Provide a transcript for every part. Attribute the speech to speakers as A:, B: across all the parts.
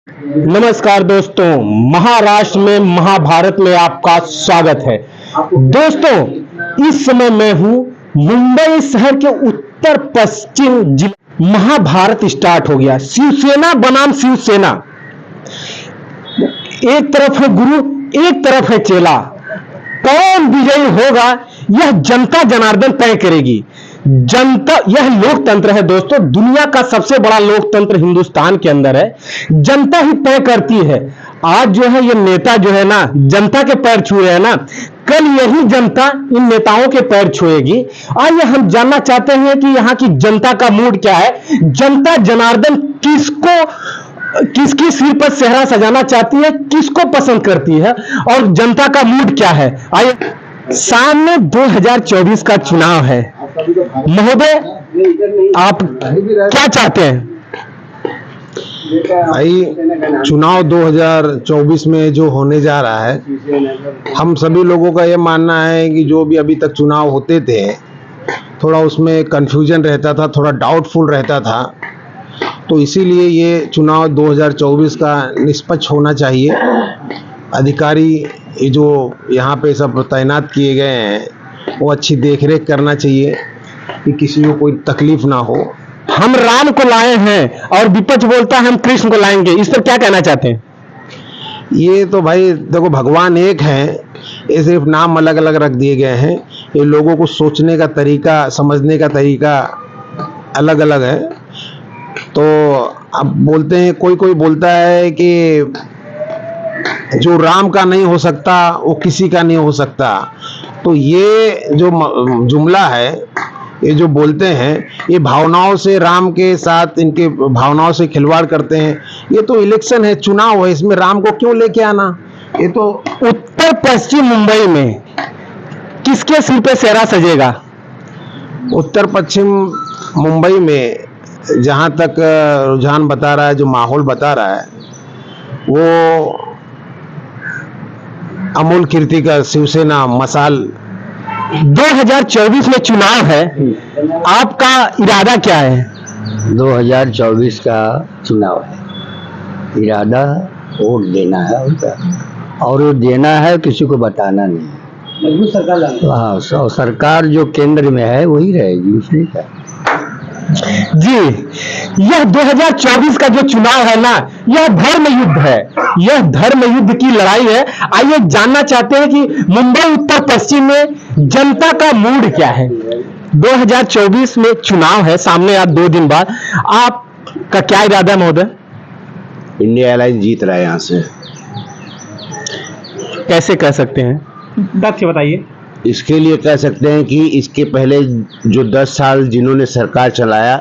A: नमस्कार दोस्तों, महाराष्ट्र में महाभारत में आपका स्वागत है। दोस्तों, इस समय मैं हूं मुंबई शहर के उत्तर पश्चिम जिले। महाभारत स्टार्ट हो गया। शिवसेना बनाम शिवसेना, एक तरफ है गुरु, एक तरफ है चेला। कौन विजयी होगा यह जनता जनार्दन तय करेगी। जनता, यह लोकतंत्र है दोस्तों, दुनिया का सबसे बड़ा लोकतंत्र हिंदुस्तान के अंदर है। जनता ही तय करती है। आज जो है ये नेता जो है ना, जनता के पैर छू रहे हैं ना, कल यही जनता इन नेताओं के पैर छुएगी। आइए हम जानना चाहते हैं कि यहाँ की जनता का मूड क्या है। जनता जनार्दन किसकी सिर पर सेहरा सजाना चाहती है, किसको पसंद करती है और जनता का मूड क्या है। आइए, सामने 2024 का चुनाव है। महोदय, आप क्या चाहते हैं?
B: भाई, चुनाव 2024 में जो होने जा रहा है, हम सभी लोगों का यह मानना है कि जो भी अभी तक चुनाव होते थे, थोड़ा उसमें कंफ्यूजन रहता था, थोड़ा डाउटफुल रहता था। तो इसीलिए ये चुनाव 2024 का निष्पक्ष होना चाहिए। अधिकारी ये जो यहाँ पे सब तैनात किए गए हैं, वो अच्छी देखरेख करना चाहिए कि किसी को कोई तकलीफ ना हो।
A: हम राम को लाए हैं और विपक्ष बोलता है हम कृष्ण को लाएंगे, इस पर क्या कहना चाहते हैं?
B: ये तो भाई देखो, भगवान एक हैं, ये सिर्फ नाम अलग अलग रख दिए गए हैं। ये लोगों को सोचने का तरीका, समझने का तरीका अलग अलग है। तो अब बोलते हैं, कोई बोलता है कि जो राम का नहीं हो सकता वो किसी का नहीं हो सकता। तो ये जो जुमला है, ये जो बोलते हैं, ये भावनाओं से, राम के साथ इनके भावनाओं से खिलवाड़ करते हैं। ये तो इलेक्शन है, चुनाव है, इसमें राम को क्यों लेके आना। ये तो
A: उत्तर पश्चिम मुंबई में किसके सिर पे सेहरा सजेगा?
B: उत्तर पश्चिम मुंबई में जहाँ तक रुझान बता रहा है, जो माहौल बता रहा है, वो अमोल कीर्ति का शिवसेना मसाल।
A: 2024 में चुनाव है, आपका इरादा क्या है?
C: 2024 का चुनाव है, इरादा वोट देना है उनका, और वो देना है, किसी को बताना नहीं। मजबूत सरकार, हाँ, सरकार जो केंद्र में है वही रहेगी, उसने क्या।
A: जी, यह 2024 का जो चुनाव है ना, यह धर्म युद्ध है, यह धर्म युद्ध की लड़ाई है। आइए जानना चाहते हैं कि मुंबई उत्तर पश्चिम में जनता का मूड क्या है। 2024 में चुनाव है सामने, आज 2 दिन बाद। आपका क्या इरादा है महोदय?
B: इंडिया अलायंस जीत रहा है यहाँ से।
A: कैसे कह सकते हैं, तथ्य बताइए।
B: इसके लिए कह सकते हैं कि इसके पहले जो 10 साल जिन्होंने सरकार चलाया,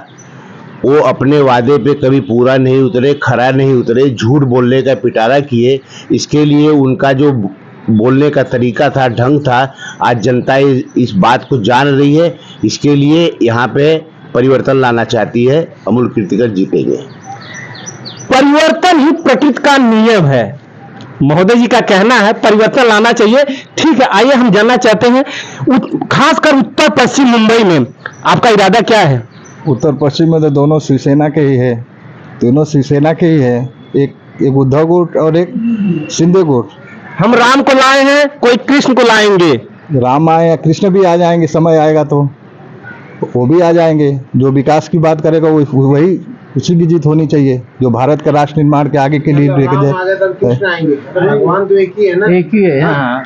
B: वो अपने वादे पे कभी पूरा नहीं उतरे, खरा नहीं उतरे, झूठ बोलने का पिटारा किए। इसके लिए उनका जो बोलने का तरीका था, ढंग था, आज जनता इस बात को जान रही है। इसके लिए यहाँ पे परिवर्तन लाना चाहती है। अमोल कीर्तिकर जीतेंगे।
A: परिवर्तन ही प्रकृति का नियम है। महोदय जी का कहना है परिवर्तन लाना चाहिए। ठीक है, आइए हम जानना चाहते हैं, खासकर उत्तर पश्चिम मुंबई में आपका इरादा क्या है?
D: उत्तर पश्चिम में तो दोनों शिवसेना के ही है, दोनों शिवसेना के ही है। एक उद्धव गुट और एक शिंदे गुट।
A: हम राम को लाए हैं, कोई कृष्ण को लाएंगे।
D: राम आए या कृष्ण भी आ जाएंगे, समय आएगा तो वो भी आ जाएंगे। जो विकास की बात करेगा वही, उसी की जीत होनी चाहिए, जो भारत का राष्ट्र निर्माण के आगे के लिए लेके जाए।
B: भगवान तो एक ही है ना,
C: एक ही है। हाँ,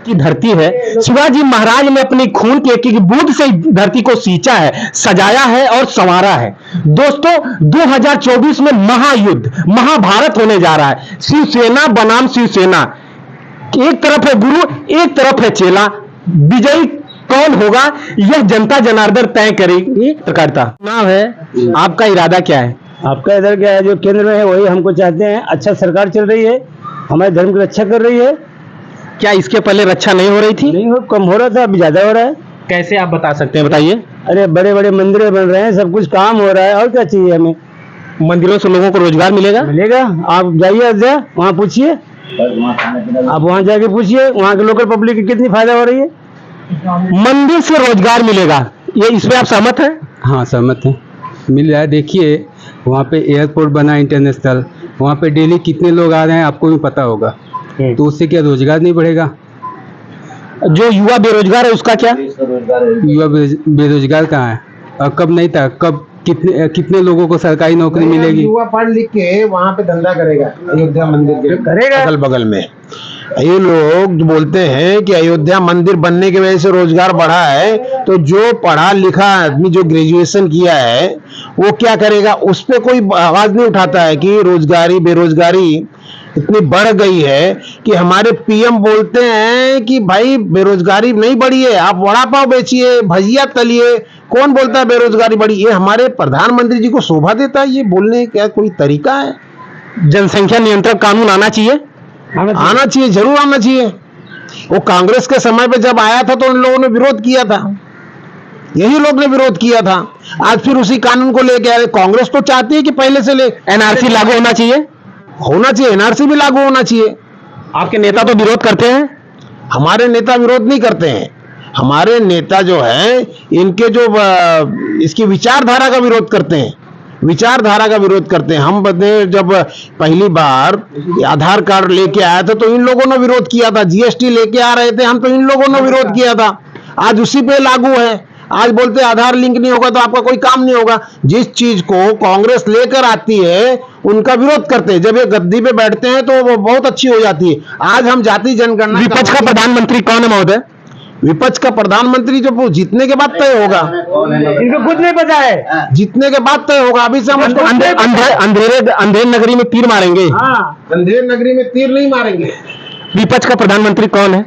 A: की धरती है। शिवाजी महाराज ने अपनी खून के एक बूंद से धरती को सींचा है, सजाया है और संवारा है। दोस्तों, 2024 में महायुद्ध, महाभारत होने जा रहा है। शिवसेना बनाम शिवसेना, एक तरफ है गुरु, एक तरफ है चेला। विजयी कौन होगा यह जनता जनार्दन तय करेगी। पत्रकारिता चुनाव है, आपका इरादा क्या है?
C: आपका इधर क्या है, जो केंद्र में है वही हमको चाहते हैं। अच्छा सरकार चल रही है, हमारे धर्म की रक्षा कर रही है।
A: क्या इसके पहले रक्षा नहीं हो रही थी?
C: नहीं हो, कम हो रहा था, अभी ज्यादा हो रहा है।
A: कैसे आप बता सकते हैं, बताइए।
C: अरे बड़े बड़े मंदिर बन रहे हैं, सब कुछ काम हो रहा है, और क्या चाहिए हमें।
A: मंदिरों से लोगों को रोजगार मिलेगा।
C: मिलेगा, आप जाइए अयोध्या, वहाँ पूछिए, आप वहाँ जाके पूछिए, वहाँ के लोकल पब्लिक की कितनी फायदा हो रही है।
A: मंदिर से रोजगार मिलेगा, ये इसमें आप सहमत हैं?
E: हाँ सहमत हैं, मिल रहा है। देखिए वहाँ पे एयरपोर्ट बना इंटरनेशनल, वहाँ पे डेली कितने लोग आ रहे हैं आपको भी पता होगा। तो उससे क्या रोजगार नहीं बढ़ेगा?
A: जो युवा बेरोजगार है उसका क्या?
E: युवा बेरोजगार कहाँ है? और कब नहीं था, कब कितने लोगों को सरकारी नौकरी मिलेगी?
B: युवा पढ़ लिख के वहाँ पे धंधा करेगा अयोध्या मंदिर के
A: करेगा।
B: अगल बगल में। ये लोग बोलते हैं कि अयोध्या मंदिर बनने की वजह से रोजगार बढ़ा है, तो जो पढ़ा लिखा आदमी जो ग्रेजुएशन किया है वो क्या करेगा? उस पर कोई आवाज नहीं उठाता है कि रोजगारी बेरोजगारी इतनी बढ़ गई है कि हमारे पीएम बोलते हैं कि भाई बेरोजगारी नहीं बढ़ी है, आप वड़ा पाव बेचिए, भजिया तलिए। कौन बोलता है बेरोजगारी बढ़ी? ये हमारे प्रधानमंत्री जी को शोभा देता है ये बोलने का कोई तरीका है?
A: जनसंख्या नियंत्रण कानून आना चाहिए।
B: आना चाहिए, जरूर आना चाहिए। वो कांग्रेस के समय पे जब आया था तो उन लोगों ने विरोध किया था, यही लोग ने विरोध किया था। आज फिर उसी कानून को लेके आए। कांग्रेस तो चाहती है कि पहले से ले
A: एनआरसी लागू होना चाहिए।
B: एनआरसी भी लागू होना चाहिए।
A: आपके नेता तो विरोध करते हैं।
B: हमारे नेता विरोध नहीं करते हैं। हमारे नेता जो है इनके जो इसकी विचारधारा का विरोध करते हैं, विचारधारा का विरोध करते हैं। हम जब पहली बार आधार कार्ड लेके आया था तो इन लोगों ने विरोध किया था, जीएसटी लेके आ रहे थे हम तो इन लोगों ने विरोध किया था। आज उसी पे लागू है। आज बोलते आधार लिंक नहीं होगा तो आपका कोई काम नहीं होगा। जिस चीज को कांग्रेस लेकर आती है उनका विरोध करते हैं। जब ये गद्दी पे बैठते हैं तो वो बहुत अच्छी हो जाती है। आज हम जाति जनगणना,
A: विपक्ष का प्रधानमंत्री कौन है महोदय?
B: विपक्ष का प्रधानमंत्री जो जीतने के बाद तय होगा,
A: इनको कुछ नहीं पता है।
B: जीतने के बाद तय होगा। अभी से हम
A: अंधेर नगरी में तीर मारेंगे।
B: अंधेर नगरी में तीर नहीं मारेंगे।
A: विपक्ष का प्रधानमंत्री कौन है?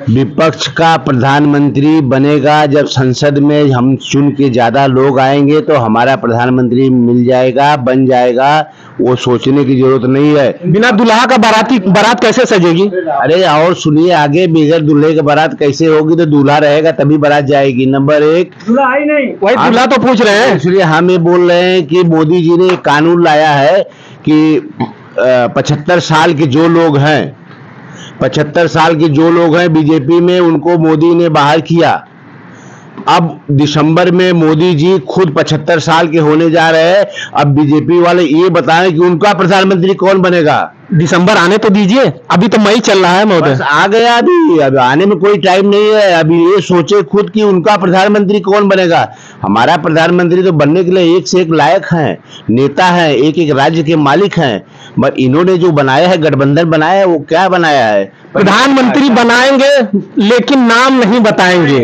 C: विपक्ष का प्रधानमंत्री बनेगा जब संसद में हम चुन के ज्यादा लोग आएंगे तो हमारा प्रधानमंत्री मिल जाएगा, बन जाएगा। वो सोचने की जरूरत नहीं है।
A: बिना दुल्हा का बारात कैसे सजेगी?
C: अरे और सुनिए आगे, बगैर दूल्हे की बारात कैसे होगी? तो दूल्हा रहेगा तभी बारात जाएगी। नंबर एक,
A: दूल्हा आई नहीं, वही दूल्हा तो पूछ रहे हैं।
C: इसलिए हम ये बोल रहे हैं कि मोदी जी ने एक कानून लाया है कि 75 साल के जो लोग हैं, 75 साल के जो लोग हैं बीजेपी में, उनको मोदी ने बाहर किया। अब दिसंबर में मोदी जी खुद 75 साल के होने जा रहे हैं। अब बीजेपी वाले ये बताएं कि उनका प्रधानमंत्री कौन बनेगा।
A: दिसंबर आने तो दीजिए, अभी तो मई चल रहा है महोदय।
C: बस आ गया अभी, अब आने में कोई टाइम नहीं है। अभी ये सोचे खुद कि उनका प्रधानमंत्री कौन बनेगा। हमारा प्रधानमंत्री तो बनने के लिए एक से एक लायक हैं, नेता हैं, एक एक राज्य के मालिक हैं। बट इन्होंने जो बनाया है, गठबंधन बनाया है, वो क्या बनाया है?
A: प्रधानमंत्री बनाएंगे लेकिन नाम नहीं बताएंगे।